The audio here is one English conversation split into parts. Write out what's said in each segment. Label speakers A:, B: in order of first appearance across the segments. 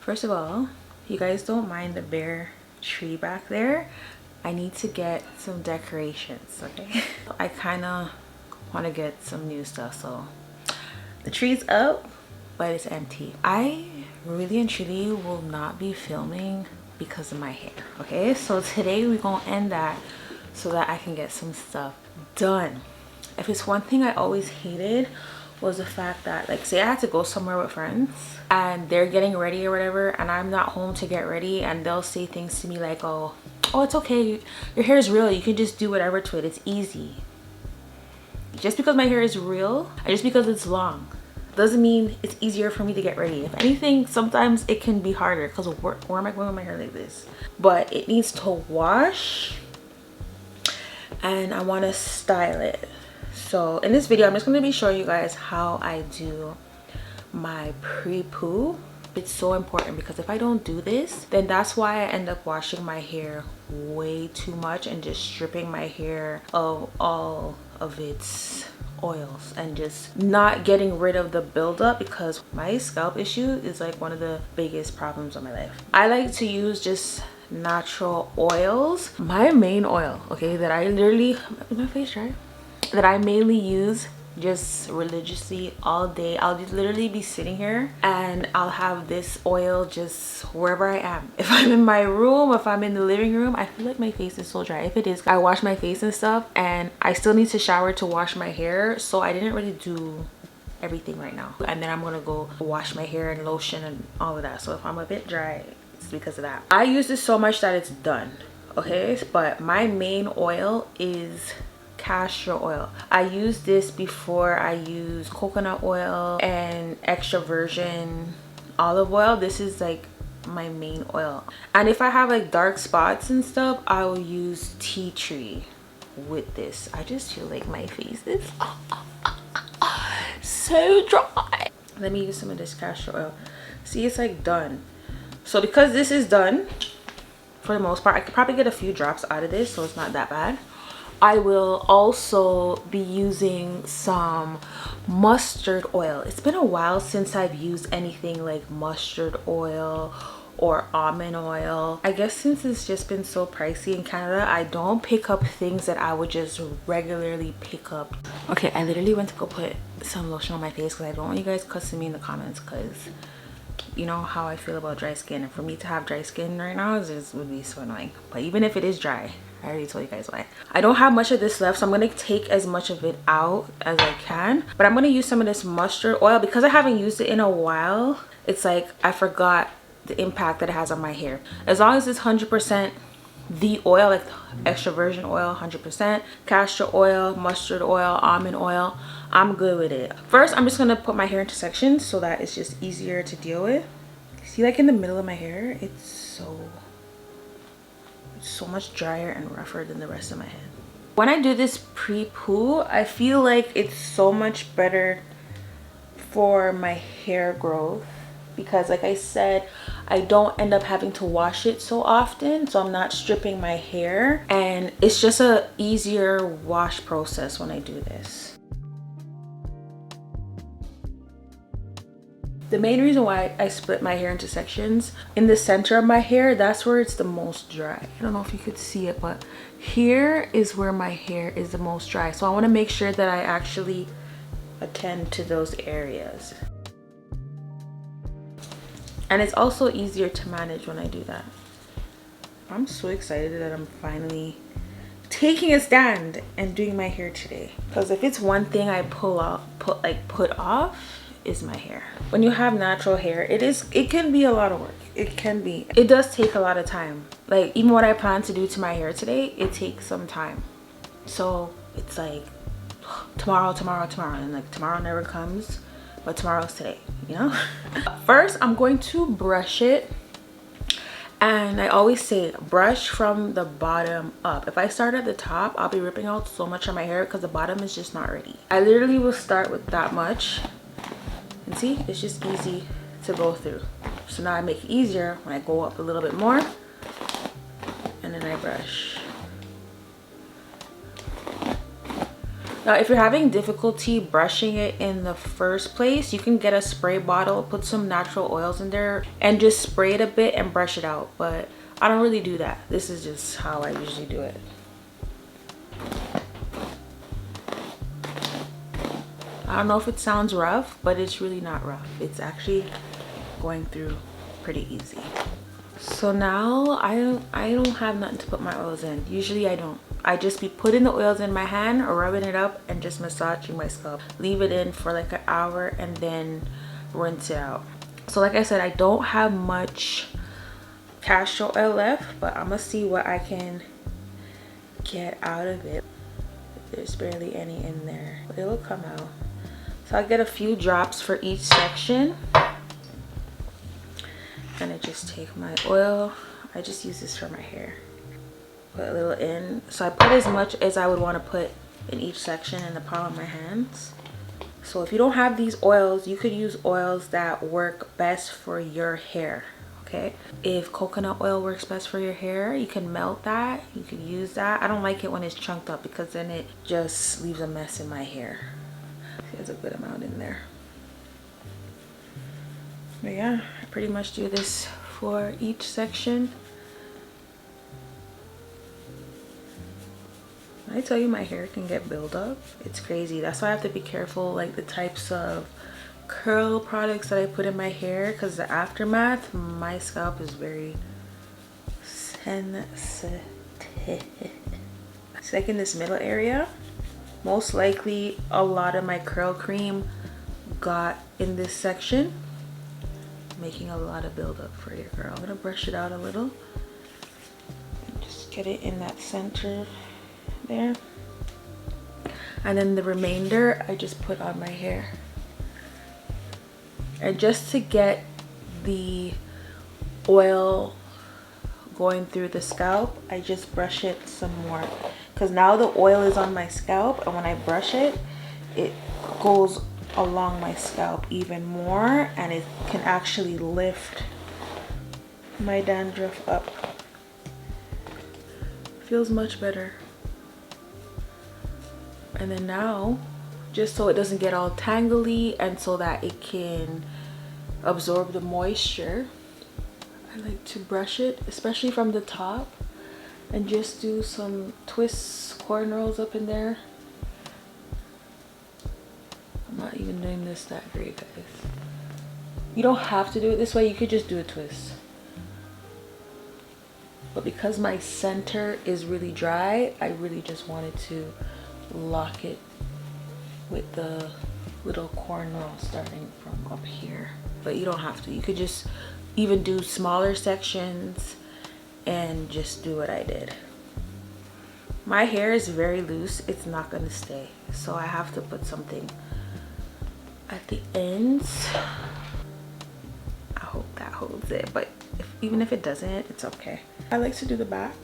A: First of all, if you guys don't mind the bare tree back there, I need to get some decorations, okay? I kind of want to get some new stuff, so the tree's up, but it's empty. I really and truly will not be filming because of my hair, okay? So today we're gonna end that so that I can get some stuff done. If it's one thing I always hated was the fact that, like, say I had to go somewhere with friends and they're getting ready or whatever and I'm not home to get ready, and they'll say things to me like, oh it's okay, your hair is real, you can just do whatever to it, it's easy. Just because my hair is real and just because it's long doesn't mean it's easier for me to get ready. If anything, sometimes it can be harder because where am I going with my hair like this? But it needs to wash and I want to style it. So in this video I'm just going to be showing you guys how I do my pre-poo. It's so important because if I don't do this, then that's why I end up washing my hair way too much and just stripping my hair of all of its oils and just not getting rid of the buildup, because my scalp issue is like one of the biggest problems of my life. I like to use just natural oils. My main oil, okay, that I literally, is my face dry? That I mainly use just religiously all day. I'll literally be sitting here and I'll have this oil just wherever I am. If I'm in my room, if I'm in the living room, I feel like my face is so dry. If it is, I wash my face and stuff, and I still need to shower to wash my hair, so I didn't really do everything right now. And then I'm gonna go wash my hair and lotion and all of that. So if I'm a bit dry, it's because of that. I use this so much that it's done, okay? But my main oil is castor oil. I use this before I use coconut oil and extra virgin olive oil. This is like my main oil. And if I have like dark spots and stuff, I will use tea tree with this. I just feel like my face is so dry. Let me use some of this castor oil. See, it's like done. So because this is done for the most part, I could probably get a few drops out of this, so it's not that bad. I will also be using some mustard oil. It's been a while since I've used anything like mustard oil or almond oil. I guess since it's just been so pricey in Canada, I don't pick up things that I would just regularly pick up. Okay, I literally went to go put some lotion on my face because I don't want you guys cussing me in the comments, because you know how I feel about dry skin, and for me to have dry skin right now just would be so annoying. But even if it is dry, I already told you guys why. I don't have much of this left, so I'm gonna take as much of it out as I can, but I'm gonna use some of this mustard oil because I haven't used it in a while. It's like I forgot the impact that it has on my hair. As long as it's 100% the oil, like extra virgin oil, 100% castor oil, mustard oil, almond oil, I'm good with it. First, I'm just gonna put my hair into sections so that it's just easier to deal with. See, like in the middle of my hair, it's so much drier and rougher than the rest of my head. When I do this pre-poo, I feel like it's so much better for my hair growth because, like I said, I don't end up having to wash it so often, so I'm not stripping my hair, and it's just a easier wash process when I do this. The main reason why I split my hair into sections, in the center of my hair, that's where it's the most dry. I don't know if you could see it, but here is where my hair is the most dry. So I want to make sure that I actually attend to those areas. And it's also easier to manage when I do that. I'm so excited that I'm finally taking a stand and doing my hair today. Because if it's one thing I put off, is my hair. When you have natural hair, it can be a lot of work. It does take a lot of time. Like even what I plan to do to my hair today, it takes some time. So it's like tomorrow, and like tomorrow never comes, but tomorrow's today, you know? First, I'm going to brush it. And I always say brush from the bottom up. If I start at the top, I'll be ripping out so much of my hair because the bottom is just not ready. I literally will start with that much. And see, it's just easy to go through. So now I make it easier when I go up a little bit more, and then I brush. If you're having difficulty brushing it in the first place, you can get a spray bottle, put some natural oils in there, and just spray it a bit and brush it out. But I don't really do that. This is just how I usually do it. I don't know if it sounds rough, but it's really not rough. It's actually going through pretty easy. So now I don't have nothing to put my oils in. Usually I don't. I just be putting the oils in my hand or rubbing it up and just massaging my scalp. Leave it in for like an hour and then rinse it out. So like I said, I don't have much castor oil left, but I'm gonna see what I can get out of it. There's barely any in there, but it'll come out. So I'll get a few drops for each section. And I just take my oil. I just use this for my hair. Put a little in. So I put as much as I would want to put in each section in the palm of my hands. So if you don't have these oils, you could use oils that work best for your hair. Okay, if coconut oil works best for your hair, you can melt that. You can use that. I don't like it when it's chunked up because then it just leaves a mess in my hair. There's a good amount in there. But yeah, I pretty much do this for each section. I tell you, my hair can get buildup. It's crazy. That's why I have to be careful, like the types of curl products that I put in my hair, because the aftermath, my scalp is very sensitive. It's like in this middle area, most likely a lot of my curl cream got in this section, making a lot of buildup for your girl. I'm gonna brush it out a little and just get it in that center there, and then the remainder I just put on my hair. And just to get the oil going through the scalp, I just brush it some more, because now the oil is on my scalp, and when I brush it, it goes along my scalp even more, and it can actually lift my dandruff up. Feels much better. And then now, just so it doesn't get all tangly and so that it can absorb the moisture, I like to brush it, especially from the top, and just do some twists, cornrows up in there. I'm not even doing this that great, guys. You don't have to do it this way. You could just do a twist. But because my center is really dry, I really just wanted to lock it with the little cornrow starting from up here. But you don't have to. You could just even do smaller sections and just do what I did. My hair is very loose. It's not going to stay, so I have to put something at the ends. I hope that holds it, but even if it doesn't, it's okay. I like to do the back,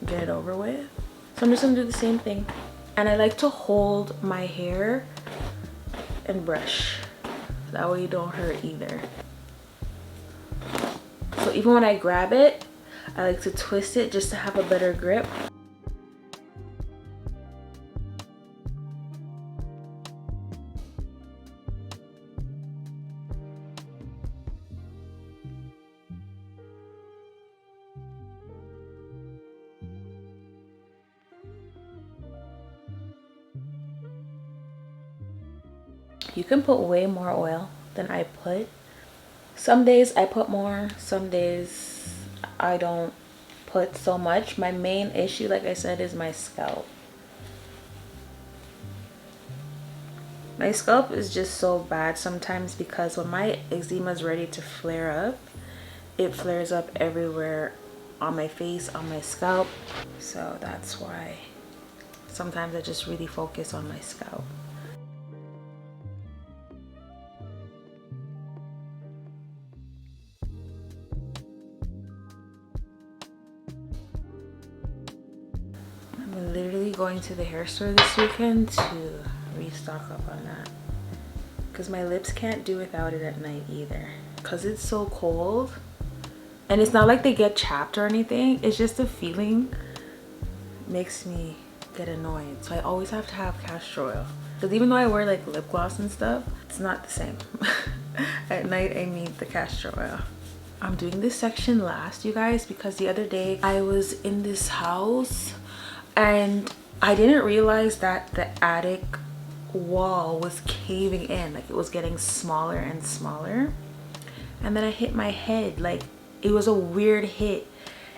A: get it over with. So I'm just gonna do the same thing. And I like to hold my hair and brush. That way you don't hurt either. So even when I grab it, I like to twist it just to have a better grip. You can put way more oil than I put. Some days I put more, some days I don't put so much. My main issue, like I said, is my scalp. My scalp is just so bad sometimes because when my eczema is ready to flare up, it flares up everywhere on my face, on my scalp. So that's why sometimes I just really focus on my scalp. I'm literally going to the hair store this weekend to restock up on that, because my lips can't do without it at night either, because it's so cold. And it's not like they get chapped or anything, it's just the feeling makes me get annoyed. So I always have to have castor oil. Because even though I wear like lip gloss and stuff, it's not the same. At night I need the castor oil. I'm doing this section last, you guys, because the other day I was in this house and I didn't realize that the attic wall was caving in. Like it was getting smaller and smaller. And then I hit my head. Like it was a weird hit.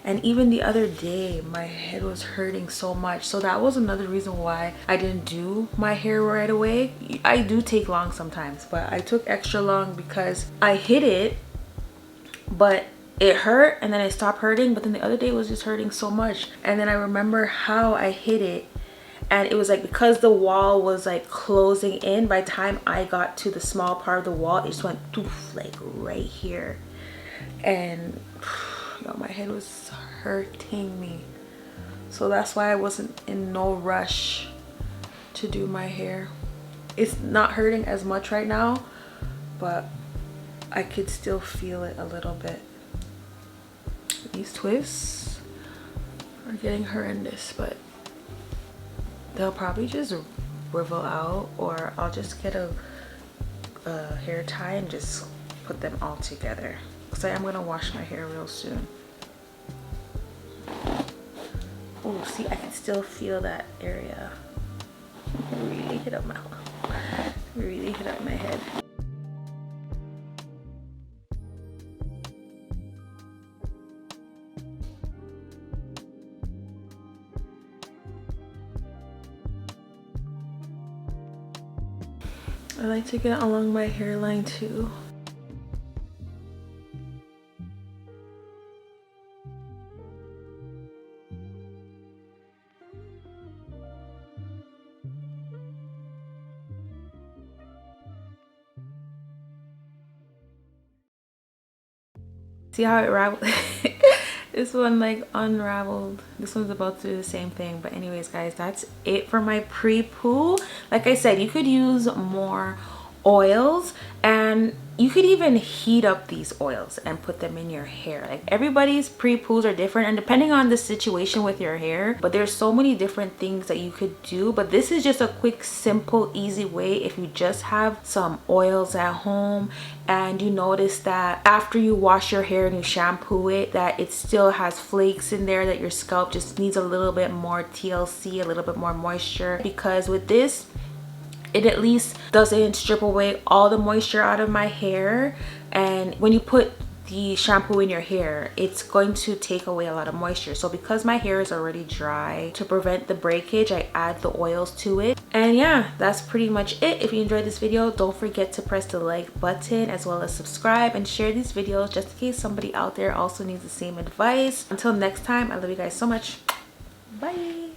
A: And even the other day, my head was hurting so much. So that was another reason why I didn't do my hair right away. I do take long sometimes, but I took extra long because I hit it, but it hurt and then it stopped hurting. But then the other day it was just hurting so much. And then I remember how I hit it. And it was like because the wall was like closing in, by the time I got to the small part of the wall, it just went poof, like right here. And yo, my head was hurting me. So that's why I wasn't in no rush to do my hair. It's not hurting as much right now, but I could still feel it a little bit. These twists are getting horrendous, but they'll probably just rivel out, or I'll just get a hair tie and just put them all together. Because I am going to wash my hair real soon. Oh, see, I can still feel that area. Really hit up my head. I like to get along my hairline too. See how it raveled? This one like unraveled. This one's about to do the same thing. But anyways, guys, that's it for my pre-poo. Like I said, you could use more oils, and you could even heat up these oils and put them in your hair. Like everybody's pre-poos are different, and depending on the situation with your hair, but there's so many different things that you could do. But this is just a quick, simple, easy way. If you just have some oils at home and you notice that after you wash your hair and you shampoo it, that it still has flakes in there, that your scalp just needs a little bit more TLC, a little bit more moisture, because with this, it at least doesn't strip away all the moisture out of my hair. And when you put the shampoo in your hair, it's going to take away a lot of moisture. So because my hair is already dry, to prevent the breakage, I add the oils to it. And yeah, that's pretty much it. If you enjoyed this video, don't forget to press the like button as well as subscribe, and share these videos just in case somebody out there also needs the same advice. Until next time, I love you guys so much. Bye.